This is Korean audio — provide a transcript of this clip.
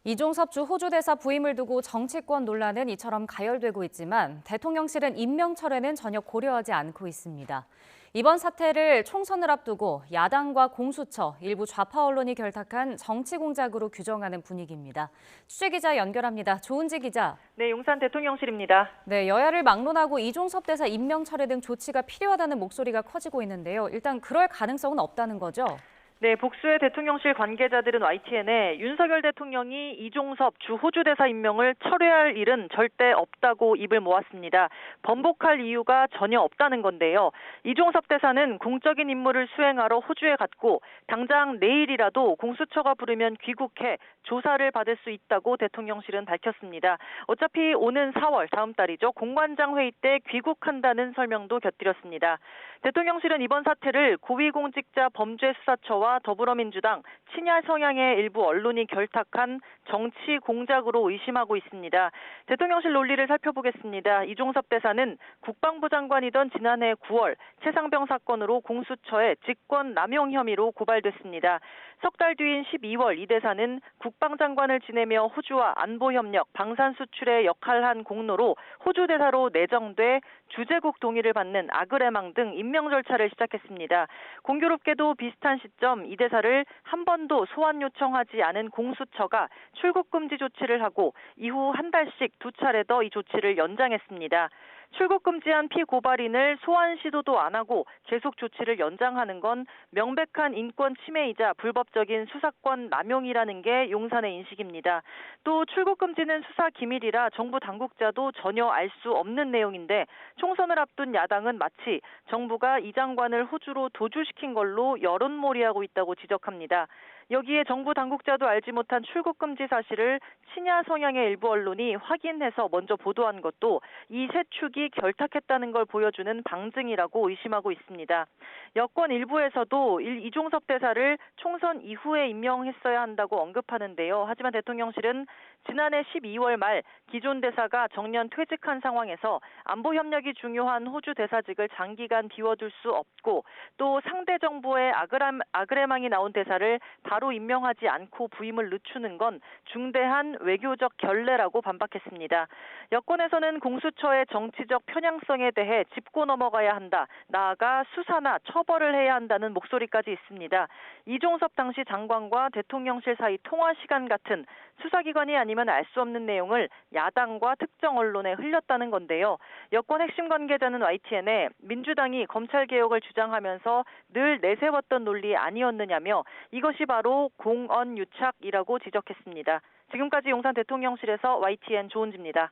이종섭 주 호주 대사 부임을 두고 정치권 논란은 이처럼 가열되고 있지만 대통령실은 임명 철회는 전혀 고려하지 않고 있습니다. 이번 사태를 총선을 앞두고 야당과 공수처, 일부 좌파 언론이 결탁한 정치 공작으로 규정하는 분위기입니다. 취재기자 연결합니다. 조은지 기자. 네, 용산 대통령실입니다. 네, 여야를 막론하고 이종섭 대사 임명 철회 등 조치가 필요하다는 목소리가 커지고 있는데요. 일단 그럴 가능성은 없다는 거죠? 네, 복수의 대통령실 관계자들은 YTN에 윤석열 대통령이 이종섭 주 호주 대사 임명을 철회할 일은 절대 없다고 입을 모았습니다. 번복할 이유가 전혀 없다는 건데요. 이종섭 대사는 공적인 임무를 수행하러 호주에 갔고 당장 내일이라도 공수처가 부르면 귀국해 조사를 받을 수 있다고 대통령실은 밝혔습니다. 어차피 오는 4월 다음 달이죠. 공관장 회의 때 귀국한다는 설명도 곁들였습니다. 대통령실은 이번 사태를 고위공직자 범죄수사처와 더불어민주당 친야 성향의 일부 언론이 결탁한 정치 공작으로 의심하고 있습니다. 대통령실 논리를 살펴보겠습니다. 이종섭 대사는 국방부 장관이던 지난해 9월 최상병 사건으로 공수처에 직권 남용 혐의로 고발됐습니다. 석 달 뒤인 12월 이 대사는 국방장관을 지내며 호주와 안보협력, 방산수출에 역할한 공로로 호주 대사로 내정돼 주재국 동의를 받는 아그레망 등 임명 절차를 시작했습니다. 공교롭게도 비슷한 시점 이 대사를 한 번도 소환 요청하지 않은 공수처가 출국 금지 조치를 하고 이후 한 달씩 두 차례 더 이 조치를 연장했습니다. 출국 금지한 피고발인을 소환 시도도 안 하고 계속 조치를 연장하는 건 명백한 인권 침해이자 불법적인 수사권 남용이라는 게 용산의 인식입니다. 또 출국 금지는 수사 기밀이라 정부 당국자도 전혀 알 수 없는 내용인데 총선을 앞둔 야당은 마치 정부가 이 장관을 호주로 도주시킨 걸로 여론몰이하고 있다고 지적합니다. 여기에 정부 당국자도 알지 못한 출국 금지 사실을 친야 성향의 일부 언론이 확인해서 먼저 보도한 것도 이 세 축이 결탁했다는 걸 보여주는 방증이라고 의심하고 있습니다. 여권 일부에서도 이종섭 대사를 총선 이후에 임명했어야 한다고 언급하는데요. 하지만 대통령실은 지난해 12월 말 기존 대사가 정년 퇴직한 상황에서 안보 협력이 중요한 호주 대사직을 장기간 비워둘 수 없고 또 상대 정부의 아그레망이 나온 대사를 바로 임명하지 않고 부임을 늦추는 건 중대한 외교적 결례라고 반박했습니다. 여권에서는 공수처의 정치적 편향성에 대해 짚고 넘어가야 한다. 나아가 수사나 처벌을 해야 한다는 목소리까지 있습니다. 이종섭 당시 장관과 대통령실 사이 통화 시간 같은 수사기관이 아니면 알 수 없는 내용을 야당과 특정 언론에 흘렸다는 건데요. 여권 핵심 관계자는 YTN에 민주당이 검찰개혁을 주장하면서 늘 내세웠던 논리 아니었느냐며 이것이 바로 공언유착이라고 지적했습니다. 지금까지 용산 대통령실에서 YTN 조은지입니다.